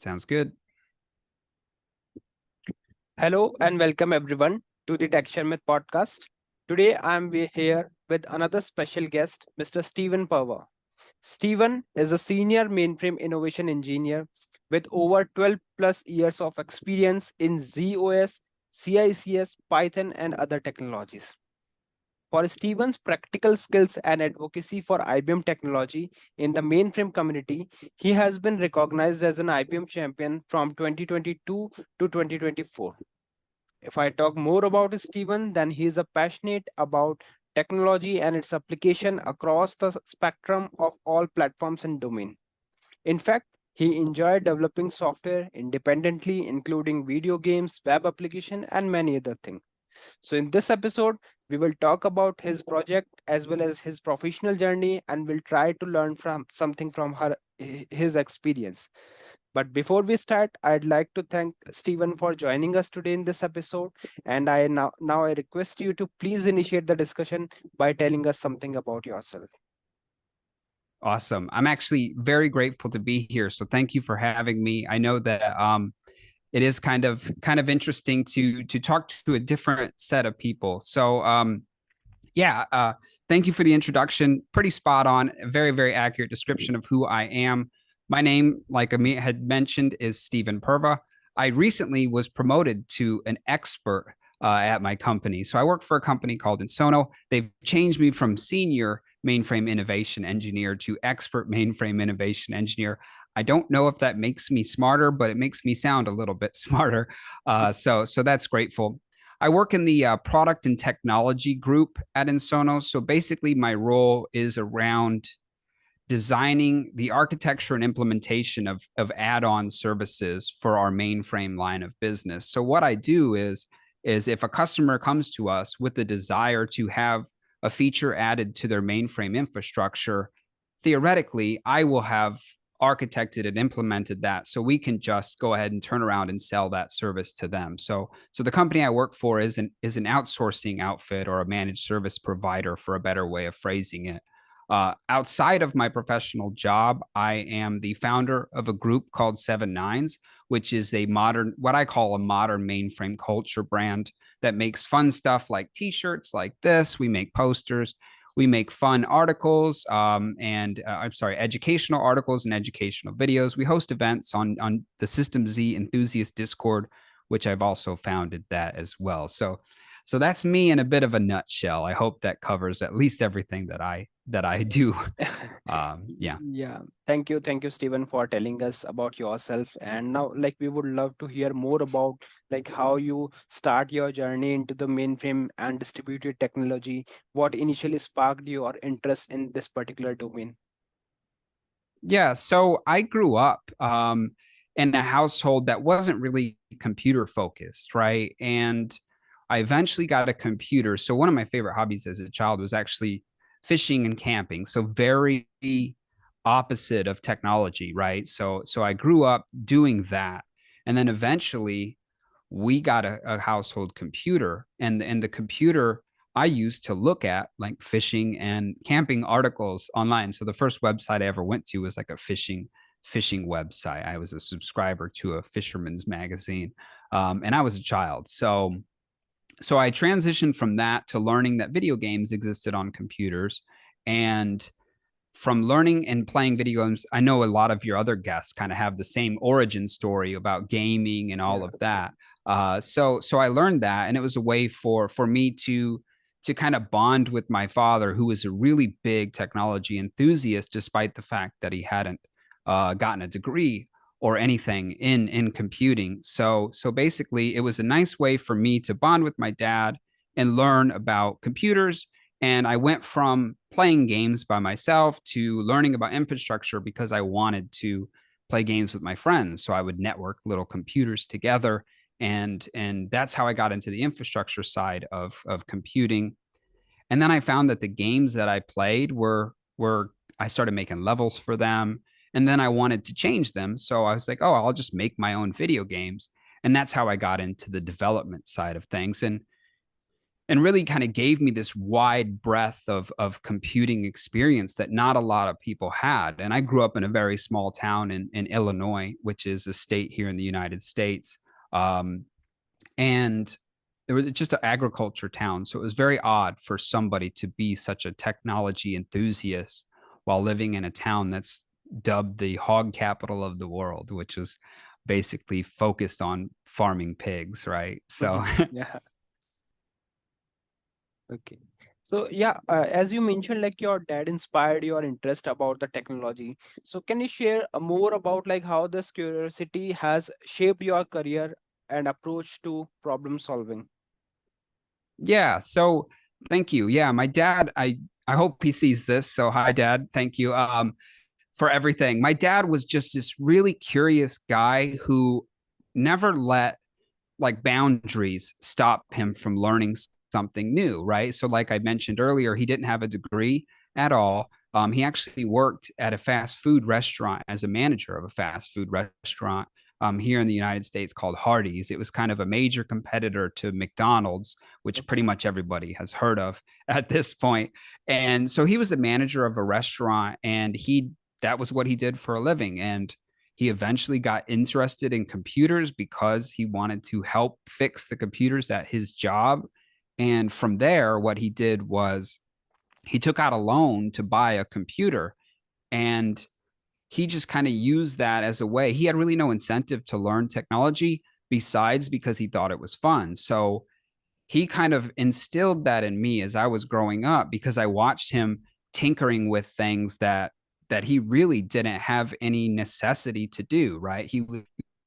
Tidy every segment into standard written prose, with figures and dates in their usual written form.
Sounds good. Hello and welcome everyone to the Sharmit podcast. Today here with another special guest, Mr. Steven Perva. Steven is a senior mainframe innovation engineer with over 12 plus years of experience in ZOS, CICS, Python, and other technologies. For Steven's practical skills and advocacy for IBM technology in the mainframe community, he has been recognized as an IBM champion from 2022 to 2024. If I talk more about Steven, then he is a passionate about technology and its application across the spectrum of all platforms and domain. In fact, he enjoyed developing software independently, including video games, web application, and many other things. So in this episode, we will talk about his project as well as his professional journey, and we'll try to learn from something from his experience. But before we start, I'd like to thank Stephen for joining us today in this episode. And now I request you to please initiate the discussion by telling us something about yourself. Awesome. I'm actually very grateful to be here. So thank you for having me. I know that it is kind of interesting to talk to a different set of people. So thank you for the introduction. Pretty spot on. A very, very accurate description of who I am. My name, like Amit had mentioned, is Steven Perva. I recently was promoted to an expert at my company. So I work for a company called Insono. They've changed me from senior mainframe innovation engineer to expert mainframe innovation engineer. I don't know if that makes me smarter, but it makes me sound a little bit smarter. So that's grateful. I work in the product and technology group at Insono. So basically, my role is around designing the architecture and implementation of add-on services for our mainframe line of business. So what I do is if a customer comes to us with the desire to have a feature added to their mainframe infrastructure, theoretically, I will have architected and implemented that so we can just go ahead and turn around and sell that service to them. So the company I work for is an outsourcing outfit or a managed service provider, for a better way of phrasing it. Outside of my professional job, I am the founder of a group called 7 Nines, which is what I call a modern mainframe culture brand that makes fun stuff like t-shirts like this. We make posters, we make fun articles, educational articles and educational videos. We host events on the System Z Enthusiast Discord, which I've also founded that as well. So that's me in a bit of a nutshell. I hope that covers at least everything that I do. Yeah. Thank you, Stephen, for telling us about yourself. And now, we would love to hear more about how you start your journey into the mainframe and distributed technology. What initially sparked your interest in this particular domain? Yeah. So I grew up in a household that wasn't really computer focused, right? And I eventually got a computer. So one of my favorite hobbies as a child was actually fishing and camping. So very opposite of technology, right? So I grew up doing that. And then eventually we got a household computer, and the computer I used to look at like fishing and camping articles online. So the first website I ever went to was like a fishing website. I was a subscriber to a fisherman's magazine, and I was a child. So I transitioned from that to learning that video games existed on computers. And from learning and playing video games, I know a lot of your other guests kind of have the same origin story about gaming and all of that. So I learned that, and it was a way for me to kind of bond with my father, who was a really big technology enthusiast, despite the fact that he hadn't gotten a degree or anything in computing. So basically, it was a nice way for me to bond with my dad and learn about computers. And I went from playing games by myself to learning about infrastructure because I wanted to play games with my friends. So I would network little computers together. And that's how I got into the infrastructure side of computing. And then I found that the games that I played were I started making levels for them. And then I wanted to change them. So I was like, oh, I'll just make my own video games. And that's how I got into the development side of things. And and really kind of gave me this wide breadth of computing experience that not a lot of people had. And I grew up in a very small town in Illinois, which is a state here in the United States. And it was just an agriculture town. So it was very odd for somebody to be such a technology enthusiast while living in a town that's dubbed the hog capital of the world, which was basically focused on farming pigs, right? So Yeah. Okay. So yeah, as you mentioned, like your dad inspired your interest about the technology. So can you share more about like how this curiosity has shaped your career and approach to problem solving? yeah, so thank you. Yeah, my dad, I hope he sees this. So hi dad, thank you for everything. My dad was just this really curious guy who never let like boundaries stop him from learning something new, right? So, like I mentioned earlier, he didn't have a degree at all. He actually worked at a fast food restaurant as a manager of a fast food restaurant here in the United States called Hardee's. It was kind of a major competitor to McDonald's, which pretty Okay. much everybody has heard of at this point. And so he was the manager of a restaurant, and that was what he did for a living. And he eventually got interested in computers because he wanted to help fix the computers at his job. And from there, what he did was he took out a loan to buy a computer, and he just kind of used that as a way. He had really no incentive to learn technology besides because he thought it was fun. So he kind of instilled that in me as I was growing up because I watched him tinkering with things that he really didn't have any necessity to do, right? He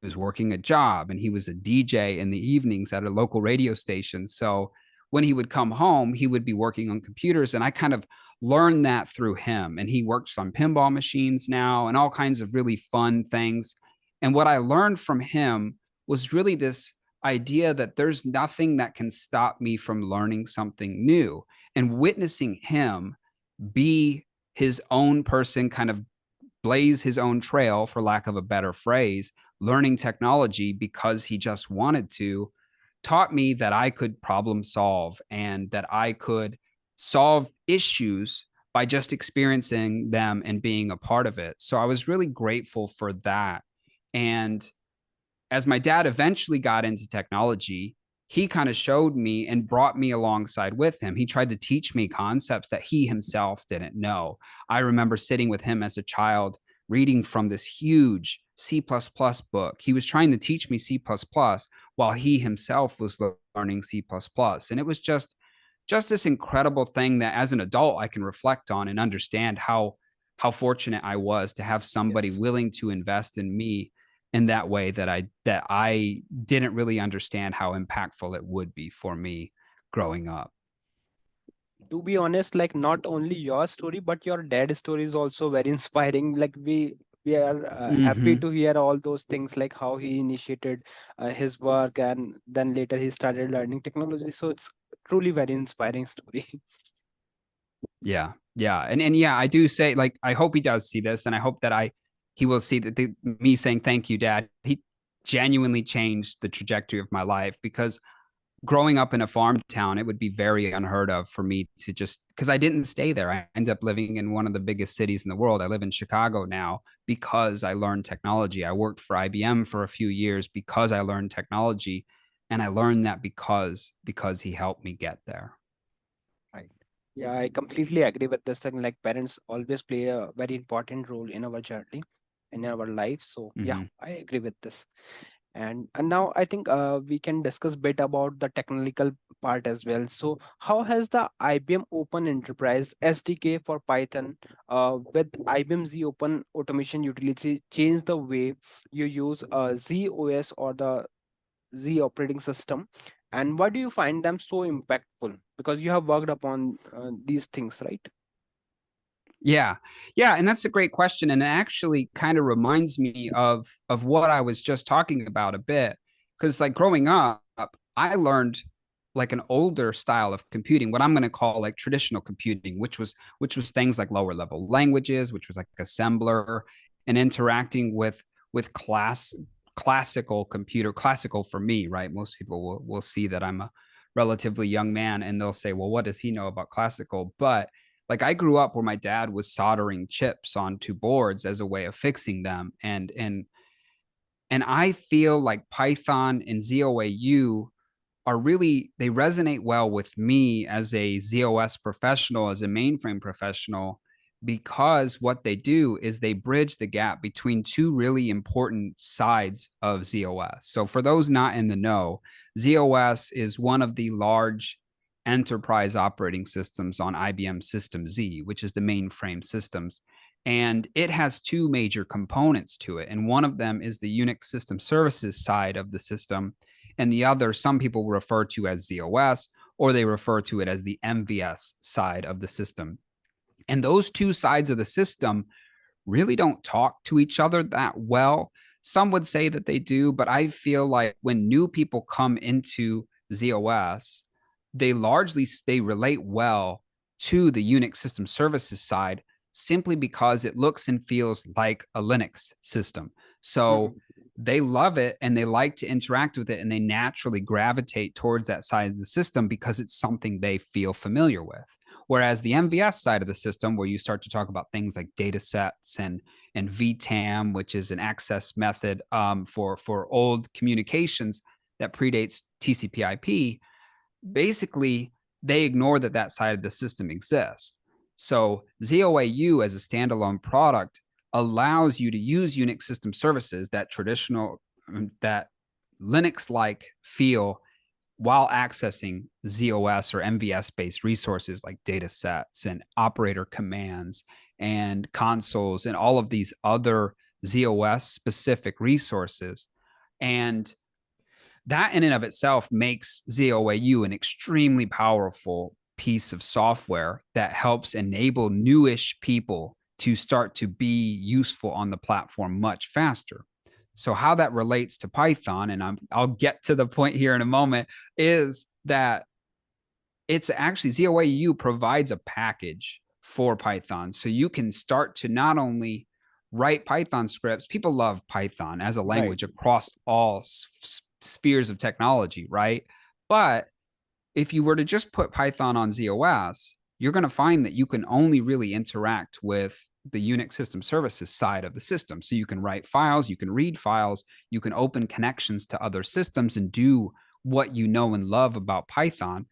was working a job and he was a DJ in the evenings at a local radio station. So when he would come home, he would be working on computers. And I kind of learned that through him. And he works on pinball machines now and all kinds of really fun things. And what I learned from him was really this idea that there's nothing that can stop me from learning something new. And witnessing him be his own person, kind of blaze his own trail, for lack of a better phrase, learning technology because he just wanted to, taught me that I could problem solve and that I could solve issues by just experiencing them and being a part of it. So I was really grateful for that. And as my dad eventually got into technology, he kind of showed me and brought me alongside with him. He tried to teach me concepts that he himself didn't know. I remember sitting with him as a child, reading from this huge C++ book. He was trying to teach me C++ while he himself was learning C++. And it was just this incredible thing that as an adult I can reflect on and understand how fortunate I was to have somebody Yes. willing to invest in me in that way that I didn't really understand how impactful it would be for me growing up. To be honest, like not only your story, but your dad's story is also very inspiring. Like we are happy Mm-hmm. to hear all those things, like how he initiated his work and then later he started learning technology. So it's truly very inspiring story. Yeah, yeah, and yeah, I do say like I hope he does see this, and I hope that he will see that me saying thank you, Dad. He genuinely changed the trajectory of my life because growing up in a farm town, it would be very unheard of for me to just because I didn't stay there. I ended up living in one of the biggest cities in the world. I live in Chicago now because I learned technology. I worked for IBM for a few years because I learned technology, and I learned that because he helped me get there. Right. Yeah, I completely agree with this thing. Like parents always play a very important role in our journey, in our life. So yeah, Mm-hmm. I agree with this. And now I think we can discuss bit about the technical part as well. So how has the IBM Open Enterprise SDK for Python with IBM Z Open Automation Utility changed the way you use ZOS or the Z operating system? And why do you find them so impactful? Because you have worked upon these things, right? Yeah. Yeah, and that's a great question, and it actually kind of reminds me of what I was just talking about a bit, cuz like growing up, I learned like an older style of computing, what I'm going to call like traditional computing, which was things like lower level languages, which was like assembler and interacting with classical computer, classical for me, right? Most people will see that I'm a relatively young man, and they'll say, well, what does he know about classical? But like I grew up where my dad was soldering chips onto boards as a way of fixing them. And I feel like Python and ZOAU are really, they resonate well with me as a ZOS professional, as a mainframe professional, because what they do is they bridge the gap between two really important sides of ZOS. So for those not in the know, ZOS is one of the large enterprise operating systems on IBM System Z, which is the mainframe systems. And it has two major components to it. And one of them is the Unix system services side of the system. And the other, some people refer to as ZOS, or they refer to it as the MVS side of the system. And those two sides of the system really don't talk to each other that well. Some would say that they do, but I feel like when new people come into ZOS, they relate well to the Unix system services side simply because it looks and feels like a Linux system. So they love it and they like to interact with it, and they naturally gravitate towards that side of the system because it's something they feel familiar with. Whereas the MVS side of the system, where you start to talk about things like data sets and VTAM, which is an access method for old communications that predates TCP/IP, basically they ignore that side of the system exists. So ZOAU as a standalone product allows you to use Unix system services, that traditional, that Linux-like feel, while accessing ZOS or MVS-based resources like data sets and operator commands and consoles and all of these other ZOS-specific resources. And that in and of itself makes ZOAU an extremely powerful piece of software that helps enable newish people to start to be useful on the platform much faster. So how that relates to Python, and I'll get to the point here in a moment, is that it's actually ZOAU provides a package for Python. So you can start to not only write Python scripts, people love Python as a language across all spheres of technology, right? But if you were to just put Python on ZOS, you're going to find that you can only really interact with the Unix system services side of the system. So you can write files, you can read files, you can open connections to other systems and do what you know and love about Python.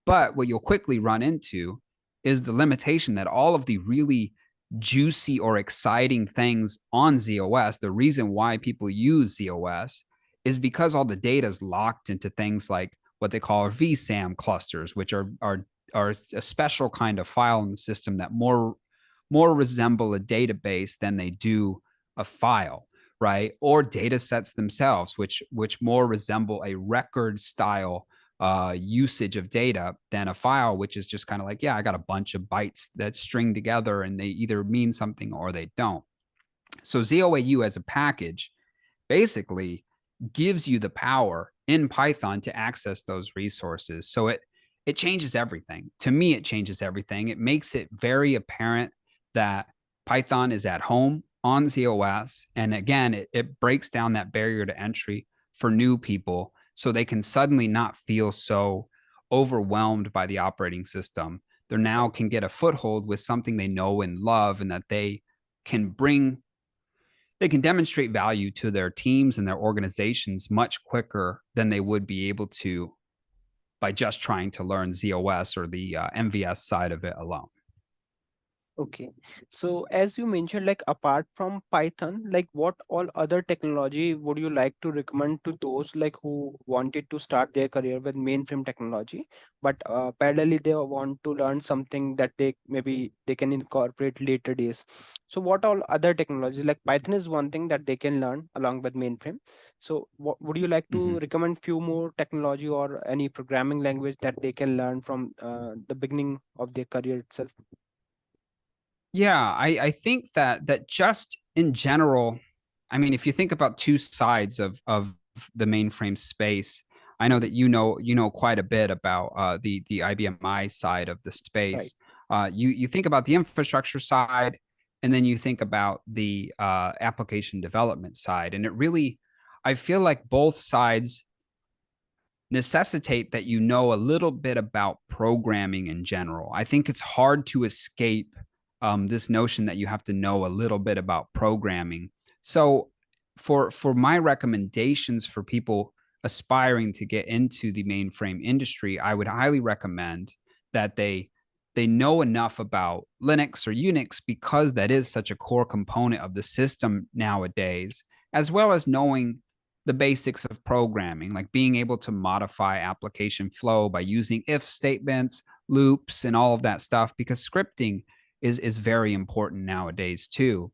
But what you'll quickly run into is the limitation that all of the really juicy or exciting things on ZOS, the reason why people use ZOS is because all the data is locked into things like what they call vSAM clusters, which are a special kind of file in the system that more resemble a database than they do a file, right? Or data sets themselves, which more resemble a record style usage of data than a file, which is just kind of like, yeah, I got a bunch of bytes that string together and they either mean something or they don't. So ZOAU as a package basically gives you the power in Python to access those resources. So it changes everything. To me, it changes everything. It makes it very apparent that Python is at home on ZOS. And again, it breaks down that barrier to entry for new people so they can suddenly not feel so overwhelmed by the operating system. They now can get a foothold with something they know and love, and that they can demonstrate value to their teams and their organizations much quicker than they would be able to by just trying to learn ZOS or the MVS side of it alone. Okay, so as you mentioned, like apart from Python, like what all other technology would you like to recommend to those like who wanted to start their career with mainframe technology, but parallelly they want to learn something that they maybe they can incorporate later days. So what all other technologies, like Python is one thing that they can learn along with mainframe. So what would you like to recommend few more technology or any programming language that they can learn from the beginning of their career itself? Yeah, I think that just in general, I mean, if you think about two sides of the mainframe space, I know that you know quite a bit about the IBM I side of the Right. space. You think about the infrastructure side, and then you think about the application development side, and it really, I feel like both sides necessitate that you know a little bit about programming in general. I think it's hard to escape this notion that you have to know a little bit about programming. So, for my recommendations for people aspiring to get into the mainframe industry, I would highly recommend that they know enough about Linux or Unix because that is such a core component of the system nowadays, as well as knowing the basics of programming, like being able to modify application flow by using if statements, loops, and all of that stuff, because scripting is very important nowadays too.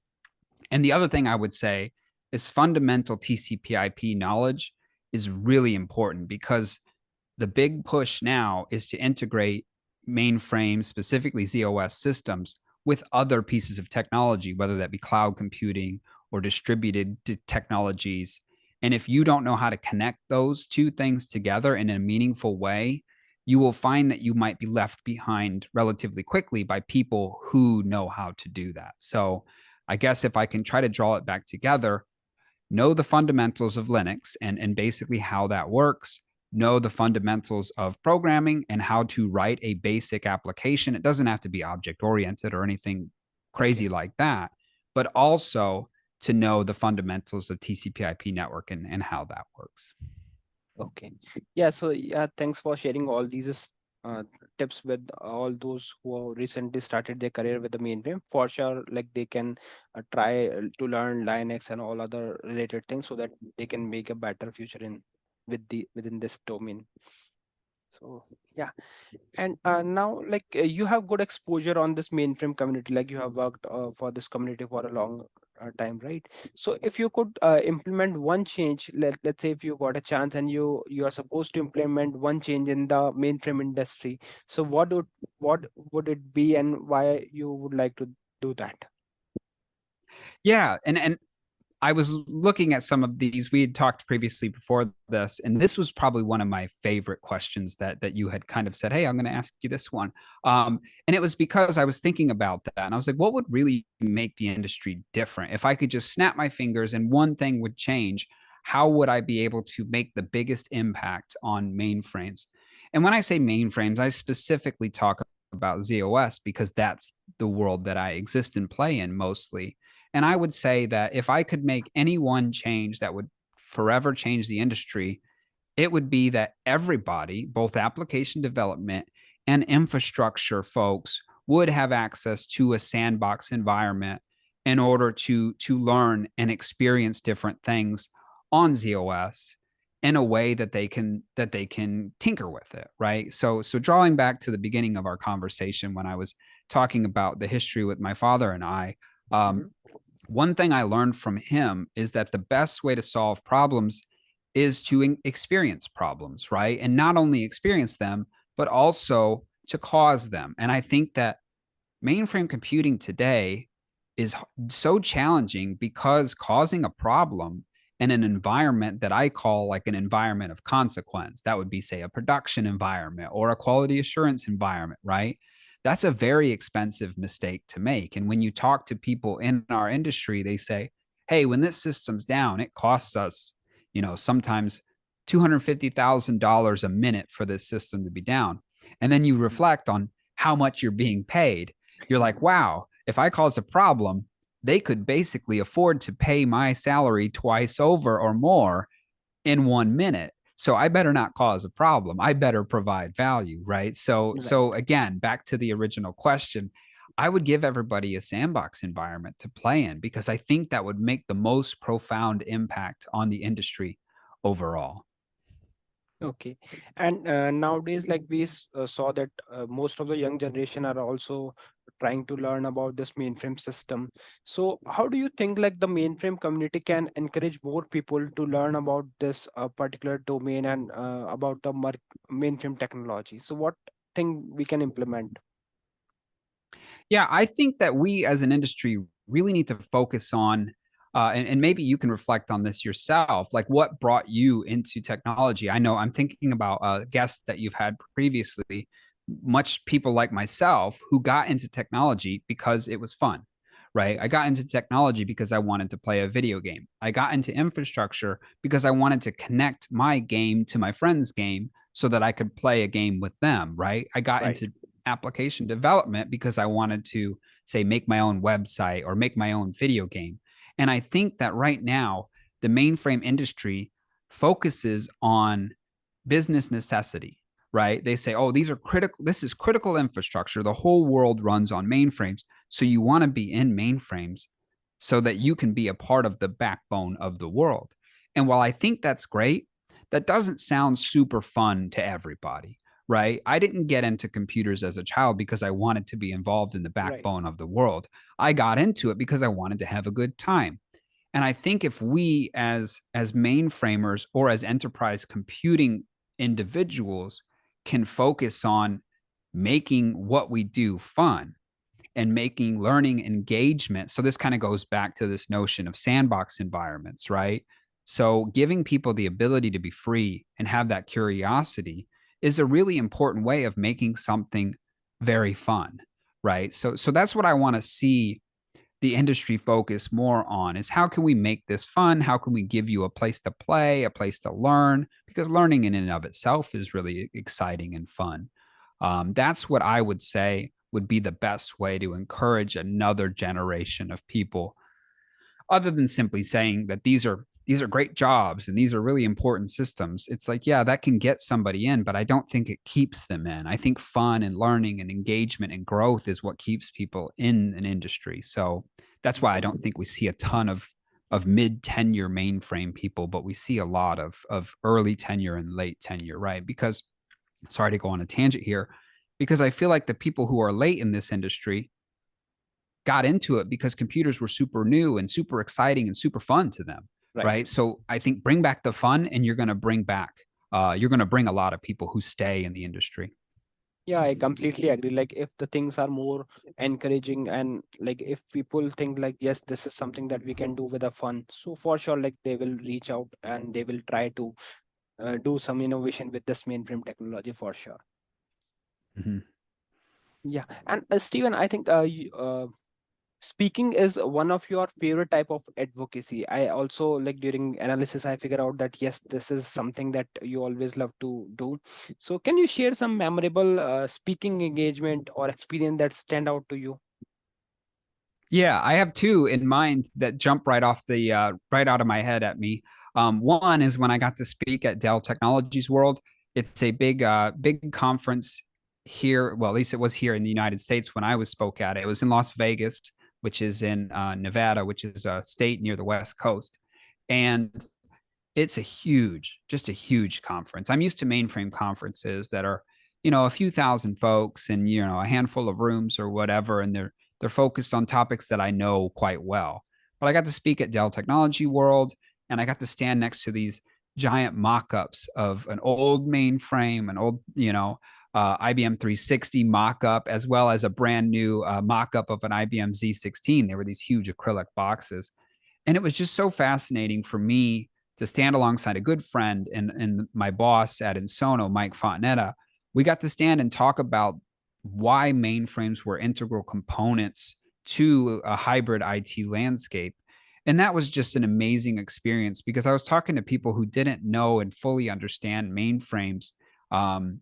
And the other thing I would say is fundamental TCP/IP knowledge is really important because the big push now is to integrate mainframe, specifically ZOS systems, with other pieces of technology, whether that be cloud computing or distributed technologies. And if you don't know how to connect those two things together in a meaningful way, you will find that you might be left behind relatively quickly by people who know how to do that. So I guess if I can try to draw it back together, know the fundamentals of Linux and basically how that works, know the fundamentals of programming and how to write a basic application. It doesn't have to be object oriented or anything crazy Okay. like that, but also to know the fundamentals of TCP/IP network and how that works. Okay. Yeah. So yeah, thanks for sharing all these uh, tips with all those who recently started their career with the mainframe. For sure, like they can try to learn Linux and all other related things so that they can make a better future in within this domain. So yeah. And now, like you have good exposure on this mainframe community, like you have worked for this community for a long time, right? So if you could implement one change, let's say if you got a chance and you are supposed to implement one change in the mainframe industry, so what would it be and why you would like to do that? Yeah, and I was looking at some of these. We had talked previously before this, and this was probably one of my favorite questions that you had kind of said, "Hey, I'm going to ask you this one." And it was because I was thinking about that, and I was like, "What would really make the industry different if I could just snap my fingers and one thing would change? How would I be able to make the biggest impact on mainframes?" And when I say mainframes, I specifically talk about ZOS because that's the world that I exist and play in mostly. And I would say that if I could make any one change that would forever change the industry, it would be that everybody, both application development and infrastructure folks, would have access to a sandbox environment in order to learn and experience different things on ZOS in a way that they can tinker with it, right? So drawing back to the beginning of our conversation when I was talking about the history with my father and I, um, Mhm. one thing I learned from him is that the best way to solve problems is to experience problems, right? And not only experience them, but also to cause them. And I think that mainframe computing today is so challenging because causing a problem in an environment that I call like an environment of consequence, that would be, say, a production environment or a quality assurance environment, right? That's a very expensive mistake to make. And when you talk to people in our industry, they say, hey, when this system's down, it costs us, sometimes $250,000 a minute for this system to be down. And then you reflect on how much you're being paid. You're like, wow, if I cause a problem, they could basically afford to pay my salary twice over or more in 1 minute. So I better not cause a problem. I better provide value, right? So Right. so again, back to the original question, I would give everybody a sandbox environment to play in because I think that would make the most profound impact on the industry overall. Okay. And nowadays, like saw that most of the young generation are also trying to learn about this mainframe system. So how do you think like the mainframe community can encourage more people to learn about this particular domain and about the mainframe technology? So what thing we can implement? Yeah, I think that we as an industry really need to focus on, and maybe you can reflect on this yourself, like what brought you into technology. I know I'm thinking about guests that you've had previously, much people like myself who got into technology because it was fun, right? I Yes. got into technology because I wanted to play a video game. I got into infrastructure because I wanted to connect my game to my friend's game so that I could play a game with them, right? I got Right. into application development because I wanted to, say, make my own website or make my own video game. And I think that right now, the mainframe industry focuses on business necessity, right? They say, oh, these are critical, this is critical infrastructure. The whole world runs on mainframes. So you want to be in mainframes so that you can be a part of the backbone of the world. And while I think that's great, that doesn't sound super fun to everybody, right? I didn't get into computers as a child because I wanted to be involved in the Right. backbone of the world. I got into it because I wanted to have a good time. And I think if we as mainframers or as enterprise computing individuals can focus on making what we do fun and making learning engagement. So this kind of goes back to this notion of sandbox environments, right? So giving people the ability to be free and have that curiosity is a really important way of making something very fun, right? So that's what I want to see the industry focus more on is how can we make this fun? How can we give you a place to play, a place to learn? Because learning in and of itself is really exciting and fun. That's what I would say would be the best way to encourage another generation of people, other than simply saying that these are great jobs and these are really important systems. It's like, yeah, that can get somebody in, but I don't think it keeps them in. I think fun and learning and engagement and growth is what keeps people in an industry. So that's why I Yes. don't think we see a ton of mid tenure mainframe people, but we see a lot of early tenure and late tenure, right? Because sorry to go on a tangent here, because I feel like the people who are late in this industry got into it because computers were super new and super exciting and super fun to them, Right. right? So I think bring back the fun, and you're going to bring a lot of people who stay in the industry. Yeah, I completely agree. Like if the things are more encouraging and like if people think like, yes, this is something that we can do with a fun. So for sure, like they will reach out and they will try to do some innovation with this mainframe technology for sure. Mm-hmm. Yeah. And Steven, I think speaking is one of your favorite type of advocacy. I also like during analysis I figure out that yes, this is something that you always love to do. So can you share some memorable speaking engagement or experience that stand out to you? Yeah, I have two in mind that jump right out of my head at me. One is when I got to speak at Dell Technologies World. It's a big conference here. Well, at least it was here in the United States when I was spoke at it. It was in Las Vegas, which is in Nevada, which is a state near the West Coast, and it's just a huge conference. I'm used to mainframe conferences that are, a few thousand folks and a handful of rooms or whatever, and they're focused on topics that I know quite well. But I got to speak at Dell Technology World, and I got to stand next to these giant mock-ups of an old mainframe, an old, IBM 360 mock-up, as well as a brand new mock-up of an IBM Z16. They were these huge acrylic boxes, and it was just so fascinating for me to stand alongside a good friend and my boss at Insono, Mike Fontanetta. We got to stand and talk about why mainframes were integral components to a hybrid IT landscape. And that was just an amazing experience because I was talking to people who didn't know and fully understand mainframes um,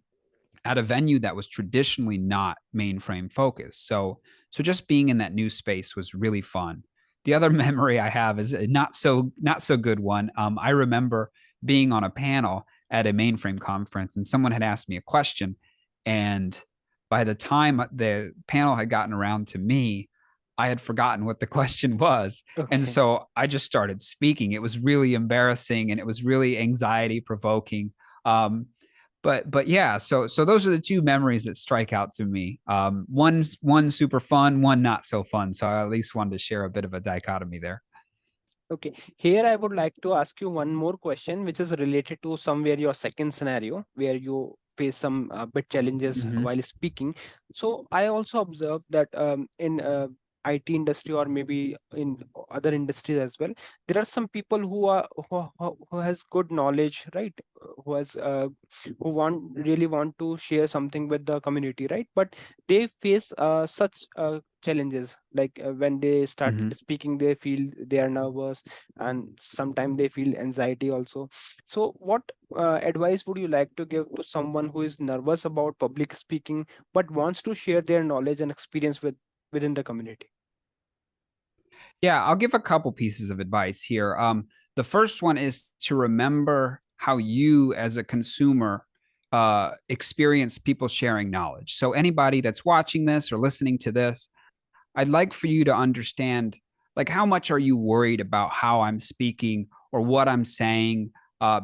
at a venue that was traditionally not mainframe focused. So just being in that new space was really fun. The other memory I have is a not so good one. I remember being on a panel at a mainframe conference, and someone had asked me a question, and by the time the panel had gotten around to me, I had forgotten what the question was. And Okay. so I just started speaking. It was really embarrassing and it was really anxiety provoking. Um, but yeah, so those are the two memories that strike out to me. One super fun, one not so fun. So I at least wanted to share a bit of a dichotomy there. Okay. Here I would like to ask you one more question, which is related to somewhere your second scenario where you face some bit challenges Mm-hmm. while speaking. So I also observed that in IT industry or maybe in other industries as well, there are some people who has good knowledge, right? Who has who really want to share something with the community, right? But they face such challenges, like when they start Mhm. speaking, they feel they are nervous, and sometimes they feel anxiety also. So what advice would you like to give to someone who is nervous about public speaking but wants to share their knowledge and experience within the community? Yeah, I'll give a couple pieces of advice here. The first one is to remember how you, as a consumer, experience people sharing knowledge. So, anybody that's watching this or listening to this, I'd like for you to understand, like, how much are you worried about how I'm speaking or what I'm saying?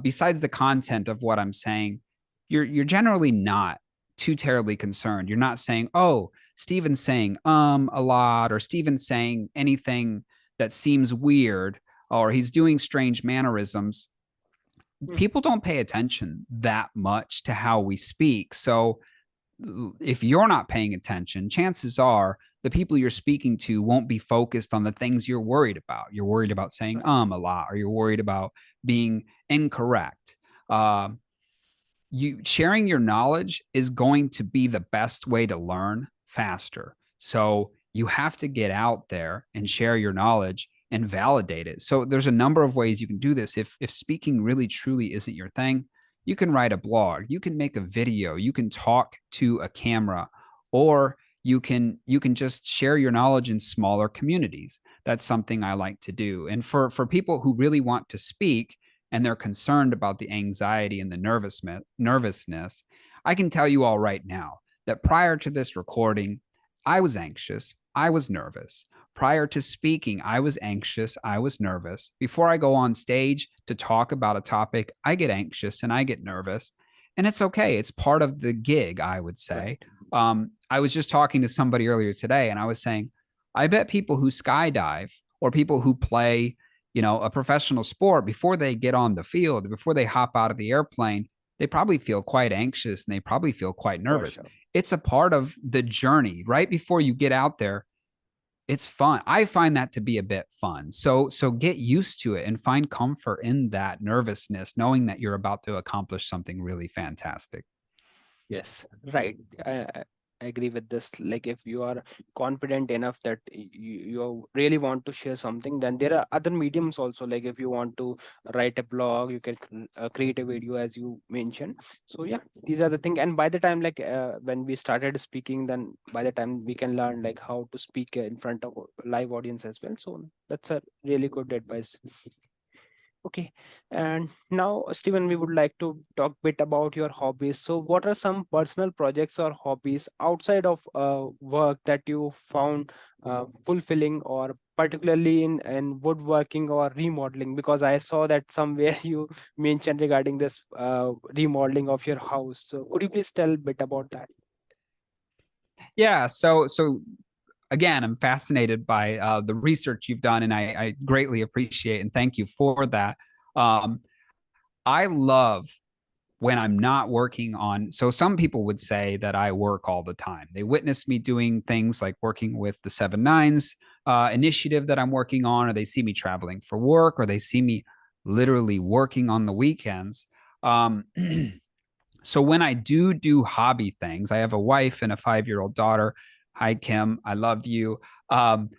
Besides the content of what I'm saying, you're generally not too terribly concerned. You're not saying, "Oh, Steven's saying a lot," or Steven's saying anything that seems weird, or he's doing strange mannerisms. Hmm. People don't pay attention that much to how we speak. So if you're not paying attention, chances are the people you're speaking to won't be focused on the things you're worried about. You're worried about saying Right. a lot, or you're worried about being incorrect. Uh, you sharing your knowledge is going to be the best way to learn faster. So you have to get out there and share your knowledge and validate it. So there's a number of ways you can do this. If speaking really truly isn't your thing, you can write a blog, you can make a video, you can talk to a camera, or you can just share your knowledge in smaller communities. That's something I like to do. And for people who really want to speak, and they're concerned about the anxiety and the nervousness, I can tell you all right now that prior to this recording, I was anxious. I was nervous. Prior to speaking, I was anxious. I was nervous. Before I go on stage to talk about a topic, I get anxious and I get nervous. And it's okay. It's part of the gig, I would say. Right. I was just talking to somebody earlier today, and I was saying, I bet people who skydive or people who play a professional sport, before they get on the field, before they hop out of the airplane, they probably feel quite anxious and they probably feel quite For nervous. sure. It's a part of the journey. Right before you get out there, it's fun. I find that to be a bit fun. So get used to it and find comfort in that nervousness, knowing that you're about to accomplish something really fantastic. Yes, right. I agree with this. Like, if you are confident enough that you really want to share something, then there are other mediums also. Like, if you want to write a blog, you can create a video, as you mentioned. So yeah, these are the things. And by the time, like, when we started speaking, then by the time we can learn like how to speak in front of a live audience as well. So that's a really good advice. Okay. And now, Steven, we would like to talk bit about your hobbies. So, what are some personal projects or hobbies outside of work that you found fulfilling, or particularly in woodworking or remodeling? Because I saw that somewhere you mentioned regarding this remodeling of your house. So, could you please tell a bit about that? Yeah. So again, I'm fascinated by the research you've done, and I greatly appreciate and thank you for that. Um, I love when I'm not working on. So some people would say that I work all the time. They witness me doing things like working with the Seven Nines initiative that I'm working on, or they see me traveling for work, or they see me literally working on the weekends. Um, so when I do hobby things, I have a wife and a 5-year-old daughter. Hi, Kim. I love you. Um,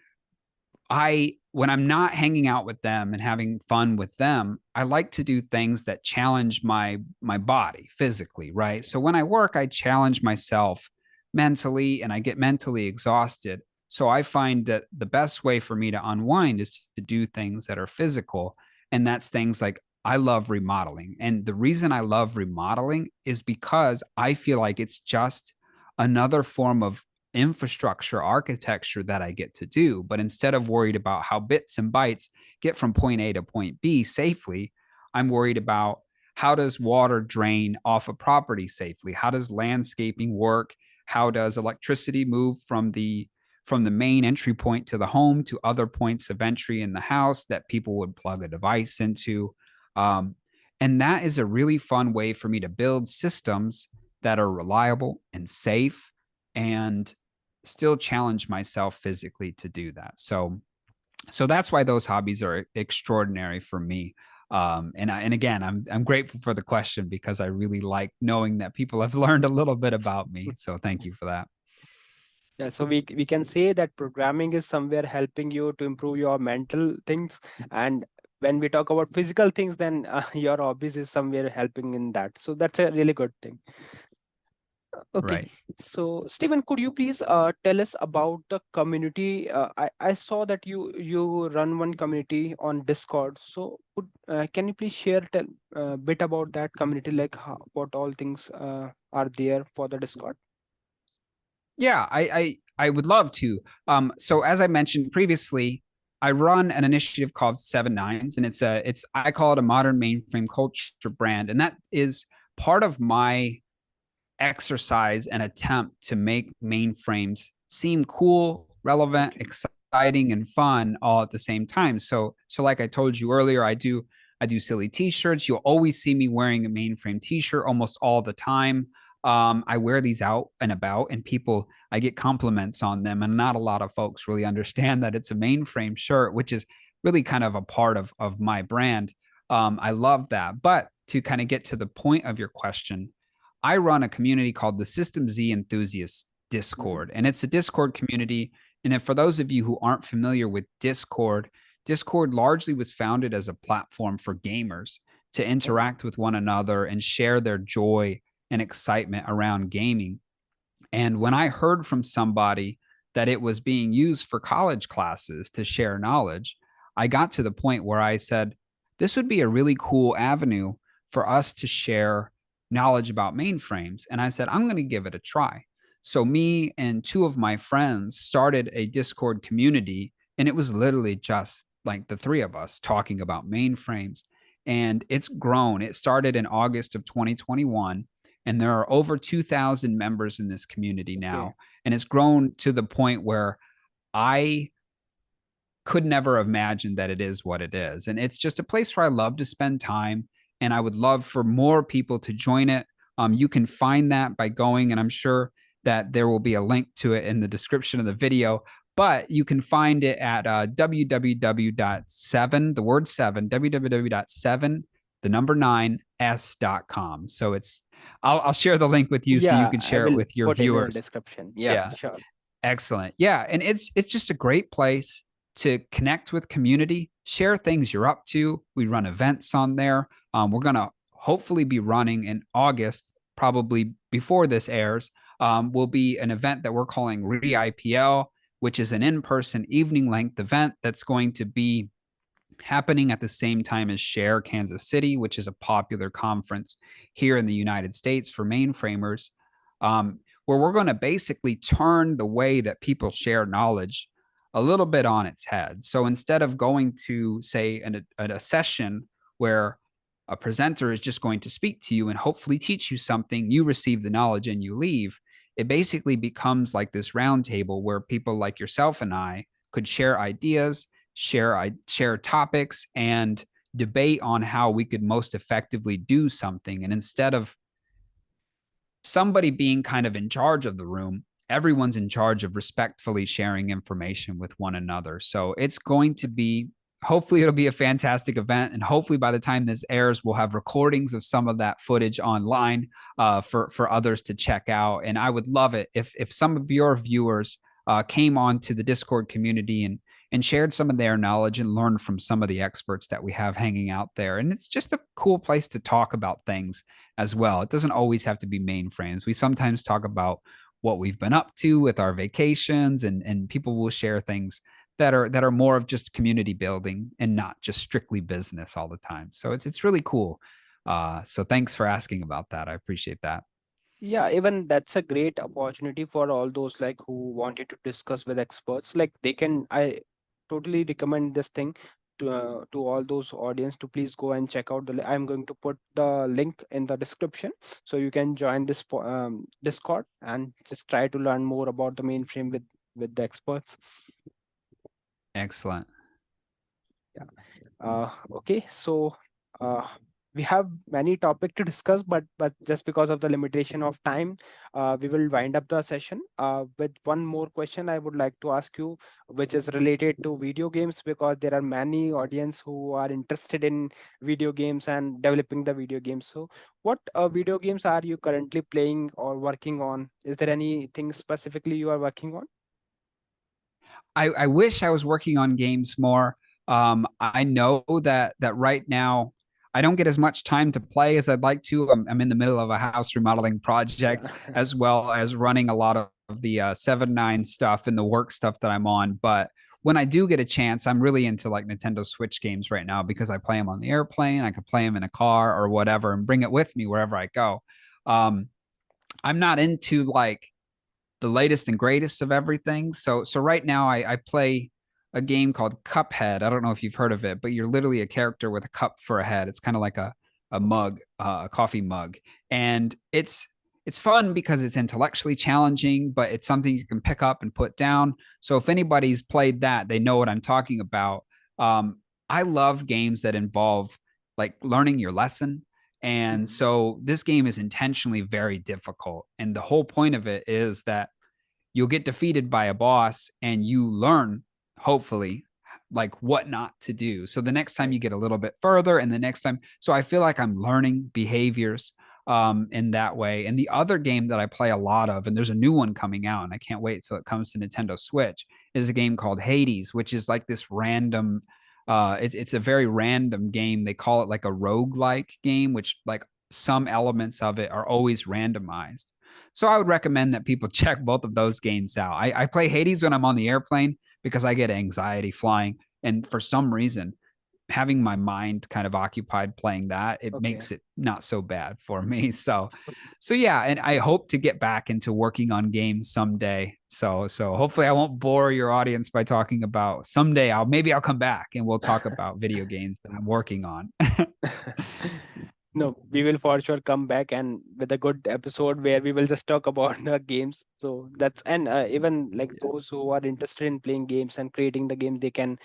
I when I'm not hanging out with them and having fun with them, I like to do things that challenge my body physically, right? So when I work, I challenge myself mentally and I get mentally exhausted. So I find that the best way for me to unwind is to do things that are physical, and that's things like I love remodeling. And the reason I love remodeling is because I feel like it's just another form of infrastructure architecture that I get to do. But instead of worried about how bits and bytes get from point A to point B safely, I'm worried about how does water drain off a property safely? How does landscaping work? How does electricity move from the main entry point to the home to other points of entry in the house that people would plug a device into? Um, and that is a really fun way for me to build systems that are reliable and safe and still challenge myself physically to do that. So that's why those hobbies are extraordinary for me. And again, I'm grateful for the question because I really like knowing that people have learned a little bit about me. So thank you for that. Yeah, so we can say that programming is somewhere helping you to improve your mental things, and when we talk about physical things, then your hobbies is somewhere helping in that. So that's a really good thing. Okay, Right. so Stephen, could you please tell us about the community? I saw that you run one community on Discord. So can you please share tell bit about that community, like what all things are there for the Discord? Yeah, I would love to. So as I mentioned previously, I run an initiative called Seven Nines, and it's I call it a modern mainframe culture brand, and that is part of my exercise and attempt to make mainframes seem cool, relevant, Okay. exciting, and fun all at the same time. So like I told you earlier, I do silly t-shirts. You'll always see me wearing a mainframe t-shirt almost all the time. I wear these out and about, and people, I get compliments on them, and not a lot of folks really understand that it's a mainframe shirt, which is really kind of a part of my brand. I love that. But to kind of get to the point of your question, I run a community called the System Z Enthusiasts Mhm. Discord, and it's a Discord community. And if for those of you who aren't familiar with Discord, Discord largely was founded as a platform for gamers to Okay. interact with one another and share their joy and excitement around gaming. And when I heard from somebody that it was being used for college classes to share knowledge, I got to the point where I said, this would be a really cool avenue for us to share knowledge about mainframes. And I said, I'm going to give it a try. So, me and two of my friends started a Discord community, and it was literally just like the three of us talking about mainframes. And it's grown. It started in August of 2021, and there are over 2,000 members in this community Okay. now. And it's grown to the point where I could never imagine that it is what it is. And it's just a place where I love to spend time. And I would love for more people to join it. You can find that by going, and I'm sure that there will be a link to it in the description of the video. But you can find it at www.7, the word seven, www.7, the number nine, s.com. So I'll share the link with you so you Yeah, can I share it will with your put in the viewers. description. Yeah, Yeah. sure. Excellent. Yeah, and it's just a great place to connect with community, share things you're up to. We run events on there. We're gonna hopefully be running in August, probably before this airs. Will be an event that we're calling Re-IPL, which is an in-person evening length event that's going to be happening at the same time as Share Kansas City, which is a popular conference here in the United States for mainframers, where we're going to basically turn the way that people share knowledge a little bit on its head. So instead of going to, say, a session where a presenter is just going to speak to you and hopefully teach you something, you receive the knowledge and you leave. It basically becomes like this roundtable where people like yourself and I could share ideas, share topics, and debate on how we could most effectively do something. And instead of somebody being kind of in charge of the room, everyone's in charge of respectfully sharing information with one another. So it's going to be, hopefully it'll be a fantastic event, and hopefully by the time this airs we'll have recordings of some of that footage online for others to check out. And I would love it if some of your viewers came on to the Discord community and shared some of their knowledge and learned from some of the experts that we have hanging out there. And it's just a cool place to talk about things as well. It doesn't always have to be mainframes. We sometimes talk about what we've been up to with our vacations, and people will share things that are more of just community building and not just strictly business all the time. So it's really cool. So thanks for asking about that. I appreciate that. Yeah, even that's a great opportunity for all those like who wanted to discuss with experts. Like they can, I totally recommend this thing to all those audience to please go and check out I'm going to put the link in the description, so you can join this Discord and just try to learn more about the mainframe with the experts. Excellent. Yeah. Okay, so uh we have many topic to discuss, but just because of the limitation of time, we will wind up the session with one more question I would like to ask you, which is related to video games, because there are many audience who are interested in video games and developing the video games. So what video games are you currently playing or working on? Is there anything specifically you are working on? I wish I was working on games more. I know that right now I don't get as much time to play as I'd like to. I'm in the middle of a house remodeling project, Yeah. as well as running a lot of the 7.9 stuff and the work stuff that I'm on. But when I do get a chance, I'm really into like Nintendo Switch games right now because I play them on the airplane. I can play them in a car or whatever and bring it with me wherever I go. Um, I'm not into like the latest and greatest of everything. So right now I play a game called Cuphead. I don't know if you've heard of it, but you're literally a character with a cup for a head. It's kind of like a Okay. mug, a coffee mug, and it's fun because it's intellectually challenging, but it's something you can pick up and put down. So if anybody's played that, they know what I'm talking about. I love games that involve like learning your lesson. And Mhm. so this game is intentionally very difficult. And the whole point of it is that you'll get defeated by a boss and you learn, hopefully, like what not to do. So the next time Right. you get a little bit further, and the next time, so I feel like I'm learning behaviors in that way. And the other game that I play a lot of, and there's a new one coming out, and I can't wait till it comes to Nintendo Switch, is a game called Hades, which is like this random. It's a very random game. They call it like a rogue-like game, which like some elements of it are always randomized. So I would recommend that people check both of those games out. I play Hades when I'm on the airplane because I get anxiety flying. And for some reason, having my mind kind of occupied playing that, it Okay. makes it not so bad for me. So yeah, and I hope to get back into working on games someday. So hopefully I won't bore your audience by talking about someday I'll come back and we'll talk about video games that I'm working on. No, we will for sure come back and with a good episode where we will just talk about the games. So that's, and even like those who are interested in playing games and creating the game, they can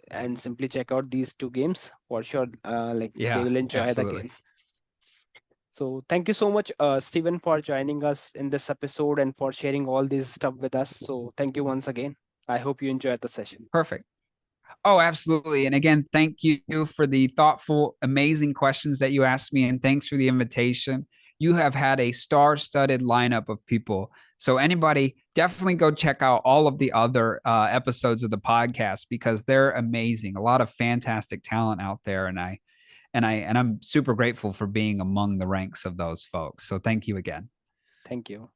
and simply check out these two games for sure. Like they Yeah, will enjoy the absolutely. game. So thank you so much, Stephen, for joining us in this episode and for sharing all this stuff with us. So thank you once again. I hope you enjoyed the session. Perfect. Oh, absolutely. And again, thank you for the thoughtful, amazing questions that you asked me. And thanks for the invitation. You have had a star studded lineup of people. So, anybody, definitely go check out all of the other episodes of the podcast because they're amazing. A lot of fantastic talent out there. And I'm super grateful for being among the ranks of those folks. So, thank you again. Thank you.